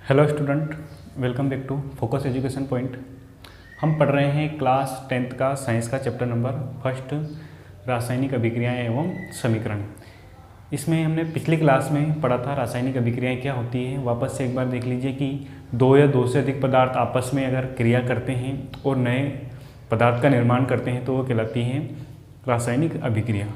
Hello student, welcome back to Focus Education Point. हम पढ़ रहे हैं क्लास 10th का साइंस का चैप्टर नंबर फर्स्ट, रासायनिक अभिक्रियाएं एवं समीकरण। इसमें हमने पिछली क्लास में पढ़ा था रासायनिक अभिक्रियाएं क्या होती हैं। वापस से एक बार देख लीजिए कि दो या दो से अधिक पदार्थ आपस में अगर क्रिया करते हैं और नए पदार्थ का निर्माण करते हैं तो वो कहलाती हैं रासायनिक अभिक्रिया।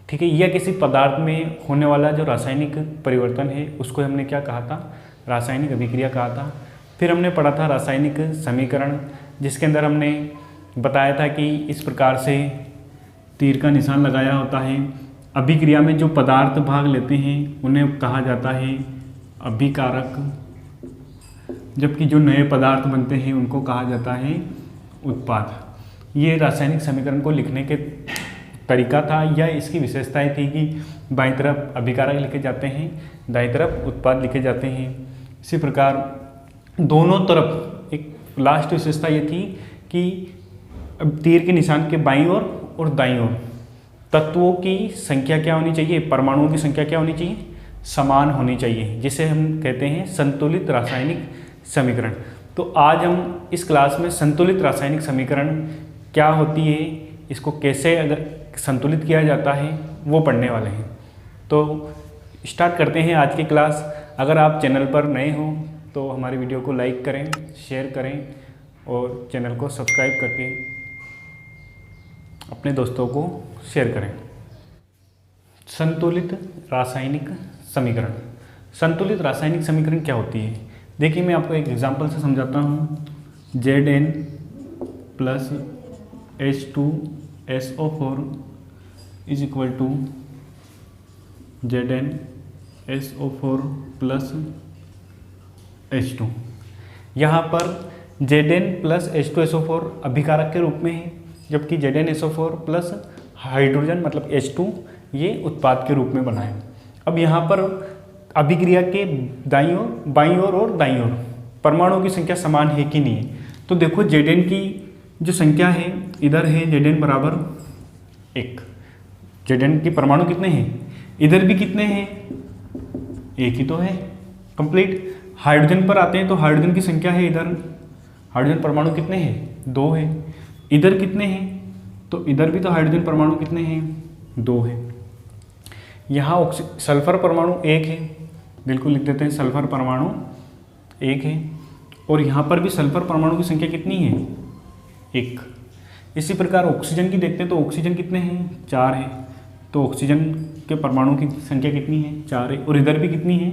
ठीक है, यह किसी पदार्थ में होने वाला जो रासायनिक परिवर्तन है उसको हमने क्या कहा था, रासायनिक अभिक्रिया कहा था। फिर हमने पढ़ा था रासायनिक समीकरण, जिसके अंदर हमने बताया था कि इस प्रकार से तीर का निशान लगाया होता है। अभिक्रिया में जो पदार्थ भाग लेते हैं उन्हें कहा जाता है अभिकारक, जबकि जो नए पदार्थ बनते हैं उनको कहा जाता है उत्पाद। ये रासायनिक समीकरण को लिखने के तरीका था या इसकी विशेषताएं थी कि बाईं तरफ अभिकारक लिखे जाते हैं, दाईं तरफ उत्पाद लिखे जाते हैं। इसी प्रकार दोनों तरफ एक लास्ट विशेषता ये थी कि तीर के निशान के बाईं ओर और दाईं ओर तत्वों की संख्या क्या होनी चाहिए, परमाणुओं की संख्या क्या होनी चाहिए, समान होनी चाहिए, जिसे हम कहते हैं संतुलित रासायनिक समीकरण। तो आज हम इस क्लास में संतुलित रासायनिक समीकरण क्या होती है, इसको कैसे अगर संतुलित किया जाता है वो पढ़ने वाले हैं। तो स्टार्ट करते हैं आज की क्लास। अगर आप चैनल पर नए हो तो हमारी वीडियो को लाइक करें, शेयर करें और चैनल को सब्सक्राइब करके अपने दोस्तों को शेयर करें। संतुलित रासायनिक समीकरण। संतुलित रासायनिक समीकरण क्या होती है, देखिए मैं आपको एक एग्जांपल से समझाता हूँ। Zn plus H2SO4 is equal to ZnSO4 plus H2। यहाँ पर Zn प्लस H2SO4 अभिकारक के रूप में है, जबकि ZnSO4 प्लस हाइड्रोजन मतलब H2 ये उत्पाद के रूप में बना है। अब यहाँ पर अभिक्रिया के दाईं ओर, बाईं ओर और दाईं ओर परमाणुओं की संख्या समान है कि नहीं। तो देखो Zn की जो संख्या है इधर है Zn बराबर 1। Zn के परमाणु कितने हैं, इधर भी कितने हैं, एक ही तो है, कंप्लीट। हाइड्रोजन पर आते हैं तो हाइड्रोजन की संख्या है इधर, हाइड्रोजन परमाणु कितने हैं, 2 है। इधर कितने हैं, तो इधर भी तो हाइड्रोजन परमाणु कितने हैं, 2 है। यहाँ सल्फर परमाणु 1 है, बिल्कुल लिख देते हैं सल्फर परमाणु 1 है। और यहाँ पर भी सल्फर परमाणु की संख्या कितनी है, 1। इसी प्रकार ऑक्सीजन की देखते हैं तो ऑक्सीजन कितने हैं, 4 है। तो ऑक्सीजन के परमाणु की संख्या कितनी है, 4 है। और इधर भी कितनी है,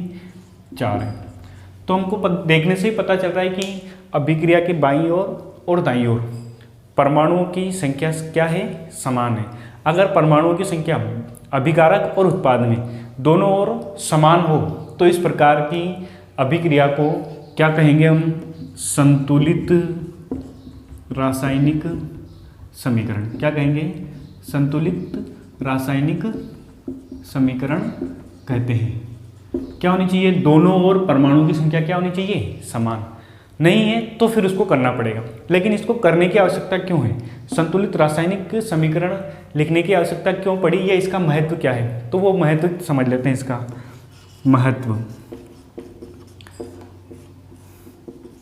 4 है। तो हमको देखने से ही पता चल रहा है कि अभिक्रिया के बाईं ओर और दाईं ओर परमाणुओं की संख्या क्या है, समान है। अगर परमाणुओं की संख्या अभिकारक और उत्पाद में दोनों ओर समान हो तो इस प्रकार की अभिक्रिया को क्या कहेंगे हम, संतुलित रासायनिक समीकरण। क्या कहेंगे, संतुलित रासायनिक समीकरण कहते हैं। क्या होनी चाहिए, दोनों ओर परमाणुओं की संख्या क्या होनी चाहिए, समान। नहीं है तो फिर उसको करना पड़ेगा, लेकिन इसको करने की आवश्यकता क्यों है, संतुलित रासायनिक समीकरण लिखने की आवश्यकता क्यों पड़ी, या इसका महत्व क्या है, तो वो महत्व समझ लेते हैं। इसका महत्व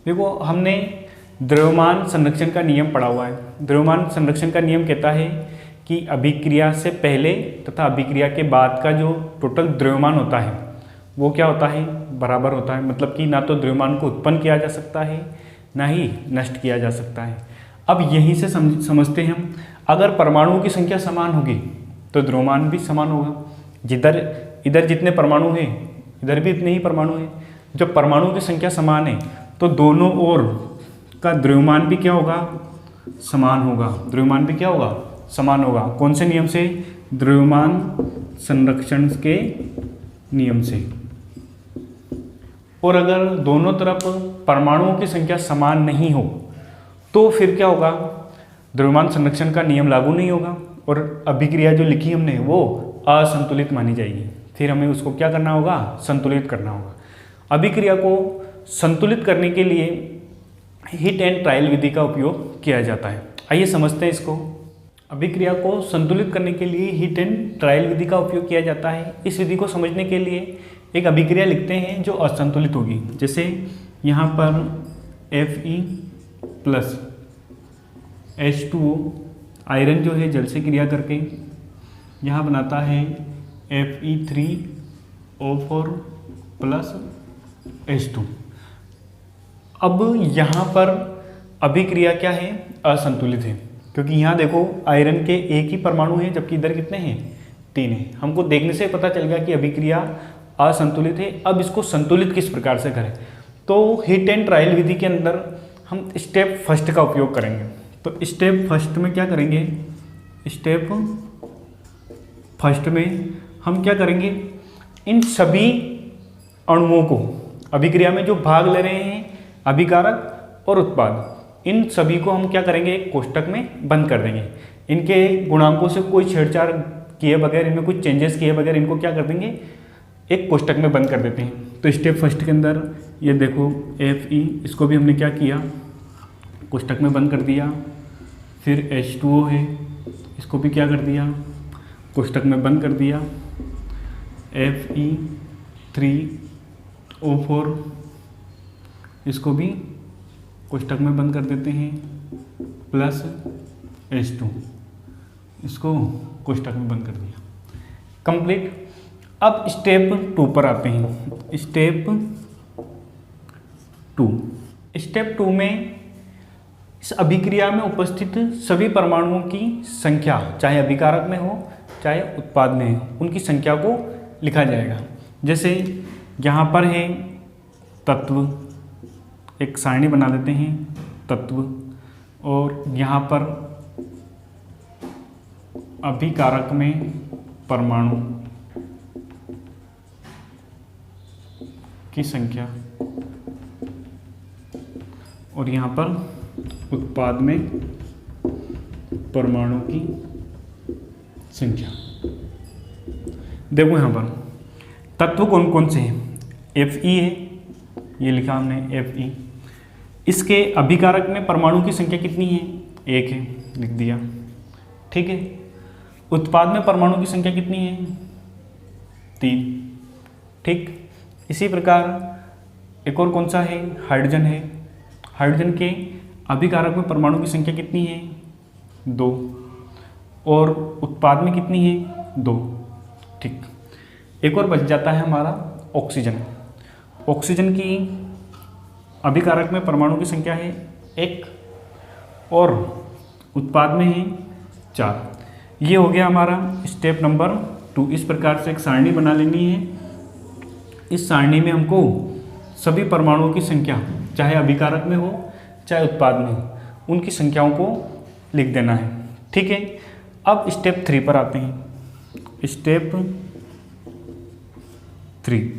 देखो, हमने द्रव्यमान संरक्षण का नियम पढ़ा हुआ है। द्रव्यमान संरक्षण का नियम कहता है कि अभिक्रिया से पहले तथा अभिक्रिया के बाद का जो टोटल द्रव्यमान होता है वो क्या होता है, बराबर होता है। मतलब कि ना तो द्रव्यमान को उत्पन्न किया जा सकता है ना ही नष्ट किया जा सकता है। अब यहीं से समझते हैं हम, अगर परमाणुओं की संख्या समान होगी तो द्रव्यमान भी समान होगा। जिधर इधर जितने परमाणु हैं इधर भी इतने ही परमाणु हैं। जब परमाणुओं की संख्या समान है तो दोनों ओर का द्रव्यमान भी क्या होगा, समान होगा। द्रव्यमान भी क्या होगा, समान होगा। कौन से नियम से, द्रव्यमान संरक्षण के नियम से। और अगर दोनों तरफ परमाणुओं की संख्या समान नहीं हो तो फिर क्या होगा, द्रव्यमान संरक्षण का नियम लागू नहीं होगा और अभिक्रिया जो लिखी हमने वो असंतुलित मानी जाएगी। फिर हमें उसको क्या करना होगा, संतुलित करना होगा। अभिक्रिया को संतुलित करने के लिए हिट एंड ट्रायल विधि का उपयोग किया जाता है। आइए समझते हैं इसको। अभिक्रिया को संतुलित करने के लिए हिट एंड ट्रायल विधि का उपयोग किया जाता है। इस विधि को समझने के लिए एक अभिक्रिया लिखते हैं जो असंतुलित होगी। जैसे यहाँ पर Fe प्लस H2O, आयरन जो है जल से क्रिया करके यहाँ बनाता है Fe3O4 प्लस H2। अब यहाँ पर अभिक्रिया क्या है, असंतुलित है, क्योंकि यहाँ देखो आयरन के एक ही परमाणु हैं जबकि इधर कितने हैं, 3 हैं। हमको देखने से पता चल गया कि अभिक्रिया असंतुलित है। अब इसको संतुलित किस प्रकार से करें, तो हीट एंड ट्रायल विधि के अंदर हम स्टेप फर्स्ट का उपयोग करेंगे। तो स्टेप फर्स्ट में क्या करेंगे, स्टेप फर्स्ट में हम क्या करेंगे, इन सभी अणुओं को अभिक्रिया में जो भाग ले रहे हैं, अभिकारक और उत्पाद, इन सभी को हम क्या करेंगे, एक कोष्टक में बंद कर देंगे। इनके गुणांकों से कोई छेड़छाड़ किए बगैर, इनमें कुछ चेंजेस किए बगैर इनको क्या कर देंगे, एक कोष्टक में बंद कर देते हैं। तो स्टेप फर्स्ट के अंदर ये देखो Fe, इसको भी हमने क्या किया, कोष्टक में बंद कर दिया। फिर H2O है, इसको भी क्या कर दिया, कोष्टक में बंद कर दिया। Fe3O4, इसको भी कोष्टक में बंद कर देते हैं, प्लस H2, इसको कोष्टक में बंद कर दिया। कंप्लीट। अब स्टेप 2 पर आते हैं। स्टेप 2 में इस अभिक्रिया में उपस्थित सभी परमाणुओं की संख्या, चाहे अभिकारक में हो चाहे उत्पाद में हो, उनकी संख्या को लिखा जाएगा। जैसे यहाँ पर है तत्व, एक सारणी बना देते हैं तत्व, और यहाँ पर अभिकारक में परमाणु की संख्या, और यहाँ पर उत्पाद में परमाणु की संख्या। देखो यहाँ पर तत्व कौन कौन से हैं, Fe है, ये लिखा हमने Fe। इसके अभिकारक में परमाणु की संख्या कितनी है, 1 है, लिख दिया। ठीक है। उत्पाद में परमाणु की संख्या कितनी है, 3। ठीक। इसी प्रकार एक और कौन सा है, हाइड्रोजन है। हाइड्रोजन के अभिकारक में परमाणु की संख्या कितनी है, 2, और उत्पाद में कितनी है, 2। ठीक। एक और बच जाता है हमारा ऑक्सीजन। ऑक्सीजन की अभिकारक में परमाणु की संख्या है 1 और उत्पाद में है 4। ये हो गया हमारा स्टेप नंबर 2। इस प्रकार से एक सारणी बना लेनी है। इस सारणी में हमको सभी परमाणुओं की संख्या, चाहे अभिकारक में हो चाहे उत्पाद में हो, उनकी संख्याओं को लिख देना है। ठीक है। अब स्टेप 3 पर आते हैं। स्टेप 3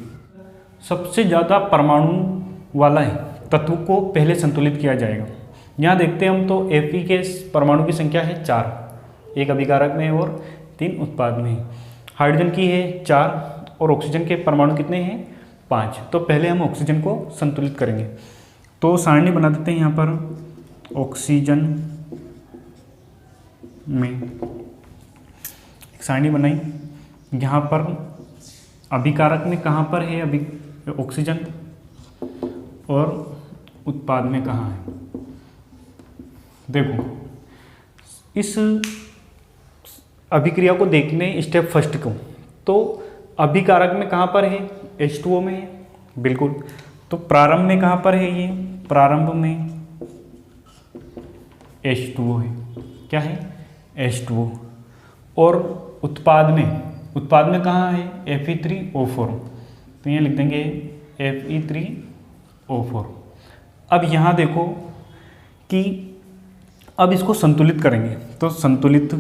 सबसे ज़्यादा परमाणु वाला है तत्व को पहले संतुलित किया जाएगा। यहाँ देखते हैं हम तो Fe के परमाणु की संख्या है 4, 1 अभिकारक में और 3 उत्पाद में है। हाइड्रोजन की है 4 और ऑक्सीजन के परमाणु कितने हैं, 5। तो पहले हम ऑक्सीजन को संतुलित करेंगे। तो सारणी बना देते हैं यहाँ पर ऑक्सीजन में एक सारणी बनाई। यहाँ पर अभिकारक में कहाँ पर है ऑक्सीजन और उत्पाद में कहाँ है। देखो इस अभिक्रिया को देखने स्टेप फर्स्ट को, तो अभिकारक में कहाँ पर है, H2O में है, बिल्कुल। तो प्रारंभ में कहाँ पर है, ये प्रारंभ में H2O है। क्या है, H2O। और उत्पाद में कहाँ है, Fe3O4। तो यहाँ लिख देंगे Fe3O4। अब यहाँ देखो कि अब इसको संतुलित करेंगे। तो संतुलित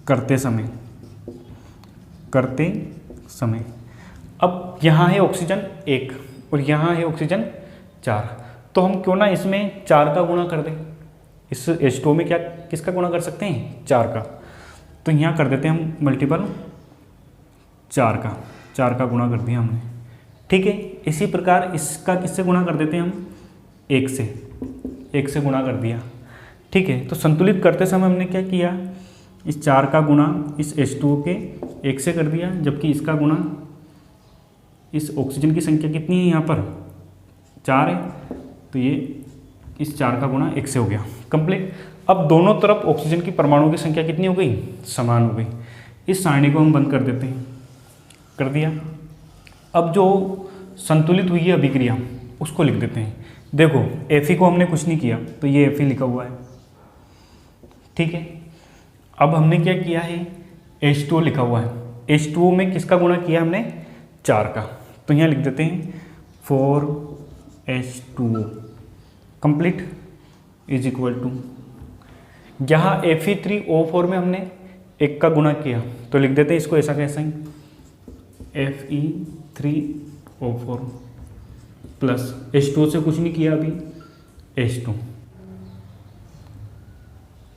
करते समय अब यहाँ है ऑक्सीजन 1 और यहाँ है ऑक्सीजन 4। तो हम क्यों ना इसमें 4 का गुणा कर दें। इस H2O में किसका गुणा कर सकते हैं, 4 का। तो यहाँ कर देते हैं हम मल्टीपल 4 का गुणा कर दिया हमने। ठीक है। इसी प्रकार इसका किससे गुणा कर देते हैं हम, 1 से गुणा कर दिया। ठीक है। तो संतुलित करते समय हमने क्या किया, इस 4 का गुणा इस H2O के 1 से कर दिया, जबकि इसका गुणा इस ऑक्सीजन की संख्या कितनी है यहाँ पर 4 है, तो ये इस 4 का गुणा 1 से हो गया। कंप्लीट। अब दोनों तरफ ऑक्सीजन की परमाणुओं की संख्या कितनी हो गई, समान हो गई। इस सारणी को हम बंद कर देते हैं, कर दिया। अब जो संतुलित हुई है अभिक्रिया उसको लिख देते हैं। देखो Fe को हमने कुछ नहीं किया तो ये Fe लिखा हुआ है, ठीक है। अब हमने क्या किया है, H2O लिखा हुआ है। H2O में किसका गुणा किया हमने, 4 का, तो यहाँ लिख देते हैं 4H2O complete is equal to, यहाँ Fe3O4 में हमने 1 का गुणा किया तो लिख देते हैं इसको ऐसा कैसा ही Fe3O4 प्लस H2O से कुछ नहीं किया अभी, H2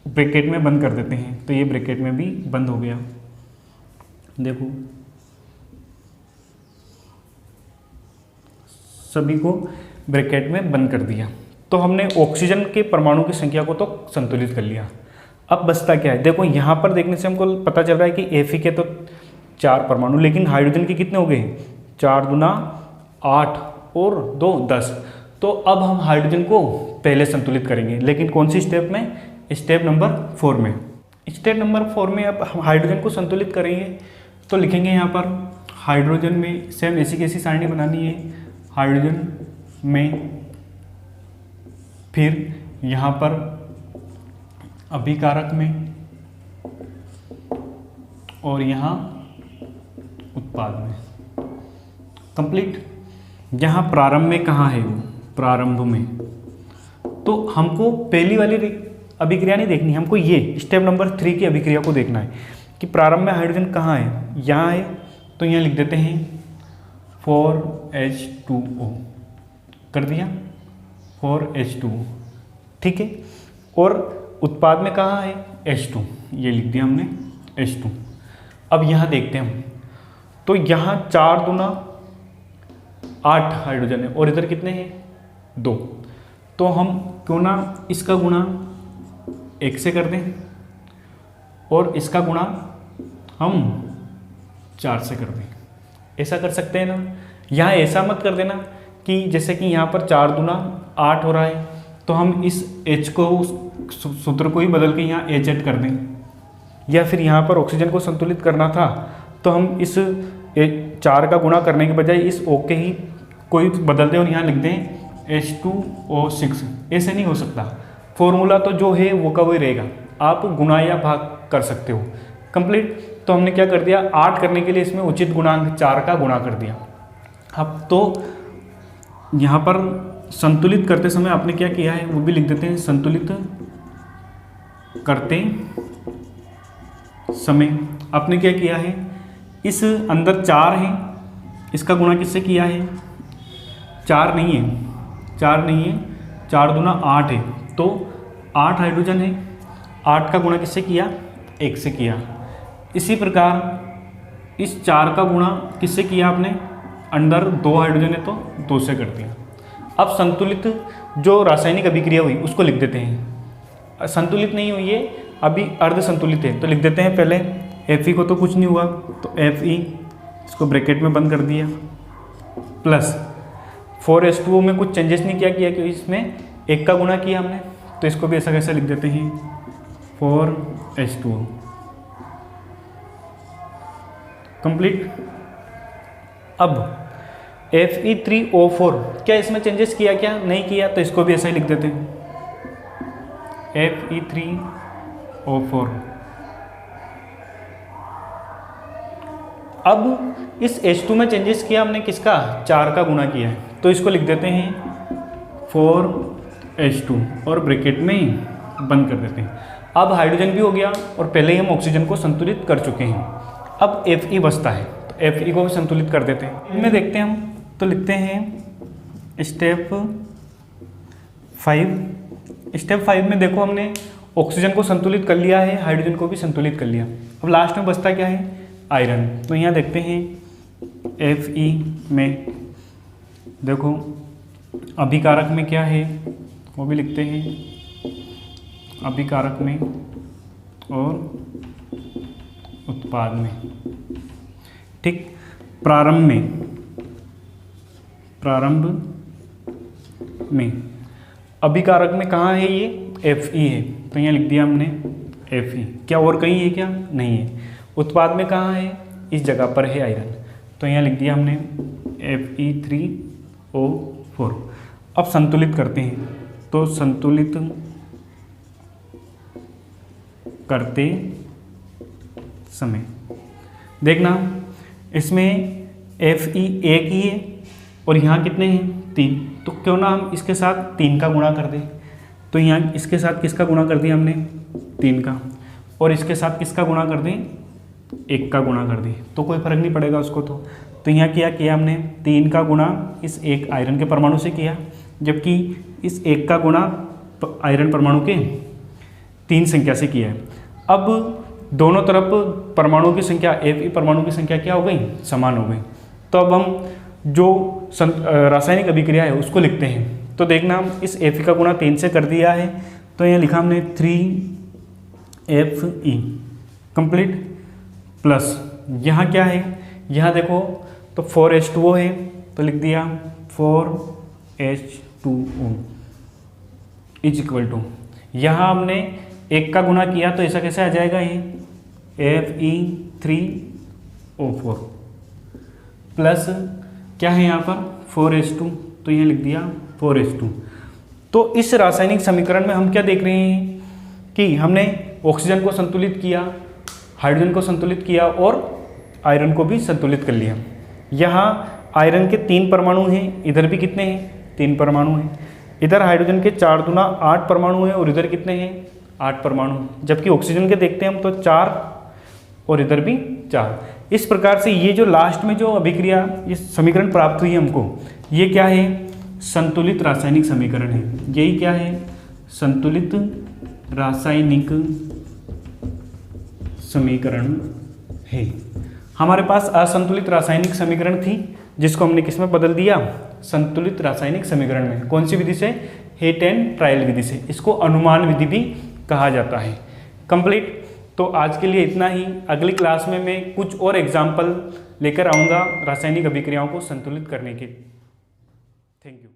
ब्रैकेट में बंद कर देते हैं, तो ये ब्रैकेट में भी बंद हो गया। देखो सभी को ब्रैकेट में बंद कर दिया, तो हमने ऑक्सीजन के परमाणु की संख्या को तो संतुलित कर लिया। अब बचता क्या है, देखो यहाँ पर देखने से हमको पता चल रहा है कि Fe के तो 4 परमाणु, लेकिन हाइड्रोजन के कितने हो गए, 4 दूना 8 और 2 10। तो अब हम हाइड्रोजन को पहले संतुलित करेंगे, लेकिन कौन सी स्टेप में, स्टेप नंबर 4 में। स्टेप नंबर 4 में अब हम हाइड्रोजन को संतुलित करेंगे तो लिखेंगे यहाँ पर हाइड्रोजन में सेम ऐसी कैसी सारणी बनानी है, हाइड्रोजन में, फिर यहाँ पर अभिकारक में और यहाँ उत्पाद में। कंप्लीट। यहाँ प्रारंभ में कहाँ है वो, प्रारंभ में, तो हमको पहली वाली अभिक्रिया नहीं देखनी, हमको ये स्टेप नंबर 3 की अभिक्रिया को देखना है कि प्रारंभ में हाइड्रोजन कहाँ है, यहाँ है, तो यहाँ लिख देते हैं 4H2O, कर दिया 4H2O, ठीक है। और उत्पाद में कहाँ है, H2, ये लिख दिया हमने H2। अब यहाँ देखते हैं हम, तो यहाँ 4 दूना 8 हाइड्रोजन है और इधर कितने हैं, 2, तो हम क्यों ना इसका गुणा 1 से कर दें और इसका गुणा हम 4 से कर दें, ऐसा कर सकते हैं ना। यहाँ ऐसा मत कर देना कि जैसे कि यहाँ पर 4 दूना 8 हो रहा है तो हम इस H को, सूत्र को ही बदल के यहाँ HH कर दें, या फिर यहाँ पर ऑक्सीजन को संतुलित करना था तो हम इस 4 का गुणा करने के बजाय इस O के ही कोई बदल दें और यहाँ लिख दें H2O6। ऐसे नहीं हो सकता, फॉर्मूला तो जो है वो का वही रहेगा, आप गुणा या भाग कर सकते हो। कंप्लीट। तो हमने क्या कर दिया, 8 करने के लिए इसमें उचित गुणांक 4 का गुणा कर दिया। अब तो यहाँ पर संतुलित करते समय आपने क्या किया है वो भी लिख देते हैं, संतुलित करते समय आपने क्या किया है, इस अंदर 4 है, इसका गुणा किससे किया है, 4 नहीं है, 4 दूना 8 है, तो 8 हाइड्रोजन है, 8 का गुणा किससे किया, 1 से किया। इसी प्रकार इस 4 का गुणा किससे किया आपने, अंदर 2 हाइड्रोजन है तो 2 से कर दिया। अब संतुलित जो रासायनिक अभिक्रिया हुई उसको लिख देते हैं। संतुलित नहीं हुई है, अभी अर्ध संतुलित है, तो लिख देते हैं पहले Fe को तो कुछ नहीं हुआ तो Fe, इसको ब्रैकेट में बंद कर दिया, प्लस 4H2O में कुछ चेंजेस नहीं किया क्योंकि इसमें 1 का गुणा किया हमने, तो इसको भी ऐसा कैसा लिख देते हैं 4H2O कंप्लीट। अब Fe3O4 क्या इसमें चेंजेस किया, क्या नहीं किया, तो इसको भी ऐसा ही लिख देते हैं Fe3O4। अब इस H2 में चेंजेस किया हमने किसका, 4 का गुणा किया है, तो इसको लिख देते हैं 4H2 और ब्रैकेट में बंद कर देते हैं। अब हाइड्रोजन भी हो गया और पहले ही हम ऑक्सीजन को संतुलित कर चुके हैं। अब Fe बचता है तो Fe को भी संतुलित कर देते हैं। इनमें देखते हैं हम, तो लिखते हैं स्टेप 5। स्टेप 5 में देखो हमने ऑक्सीजन को संतुलित कर लिया है, हाइड्रोजन को भी संतुलित कर लिया। अब लास्ट में बचता क्या है, आयरन। तो यहाँ देखते हैं Fe में, देखो अभिकारक में क्या है वो भी लिखते हैं, अभिकारक में और उत्पाद में, ठीक। प्रारंभ में प्रारंभ में। अभिकारक में कहाँ है ये? Fe है, तो यहाँ लिख दिया हमने Fe। क्या और कहीं है क्या? नहीं है। उत्पाद में कहाँ है? इस जगह पर है आयरन, तो यहाँ लिख दिया हमने Fe3O4। अब संतुलित करते हैं, तो संतुलित करते समय देखना इसमें Fe एक ही है और यहाँ कितने हैं? 3। तो क्यों ना हम इसके साथ 3 का गुणा कर दें। तो यहाँ इसके साथ किसका गुणा कर दिया हमने? 3 का। और इसके साथ किसका गुणा कर दें? 1 का गुणा कर दें, तो कोई फर्क नहीं पड़ेगा उसको। तो यहाँ क्या किया हमने? 3 का गुणा इस एक आयरन के परमाणु से किया, जबकि इस 1 का गुणा आयरन परमाणु के 3 संख्या से किया है। अब दोनों तरफ परमाणुओं की संख्या, Fe परमाणु की संख्या क्या हो गई? समान हो गई। तो अब हम जो रासायनिक अभिक्रिया है उसको लिखते हैं। तो देखना इस Fe का गुणा 3 से कर दिया है, तो यहाँ लिखा हमने 3Fe कंप्लीट, प्लस यहाँ क्या है? यहाँ देखो तो 4H2O है, तो लिख दिया 4H2O इज इक्वल टू, यहाँ हमने 1 का गुणा किया तो ऐसा कैसे आ जाएगा? ये Fe3O4 प्लस क्या है यहाँ पर? 4H2, तो यहाँ लिख दिया 4H2। तो इस रासायनिक समीकरण में हम क्या देख रहे हैं कि हमने ऑक्सीजन को संतुलित किया, हाइड्रोजन को संतुलित किया और आयरन को भी संतुलित कर लिया। यहाँ आयरन के 3 परमाणु हैं, इधर भी कितने हैं? 3 परमाणु हैं। इधर हाइड्रोजन के 4 दूना 8 परमाणु हैं और इधर कितने हैं? 8 परमाणु। जबकि ऑक्सीजन के देखते हैं हम तो 4 और इधर भी 4। इस प्रकार से ये जो लास्ट में जो अभिक्रिया, ये समीकरण प्राप्त हुई है हमको, ये क्या है? संतुलित रासायनिक समीकरण है। यही क्या है? संतुलित रासायनिक समीकरण है। हमारे पास असंतुलित रासायनिक समीकरण थी, जिसको हमने किस में बदल दिया? संतुलित रासायनिक समीकरण में। कौन सी विधि से? हेट एंड ट्रायल विधि से। इसको अनुमान विधि भी कहा जाता है। कंप्लीट। तो आज के लिए इतना ही। अगली क्लास में मैं कुछ और एग्जाम्पल लेकर आऊँगा रासायनिक अभिक्रियाओं को संतुलित करने के। Thank you.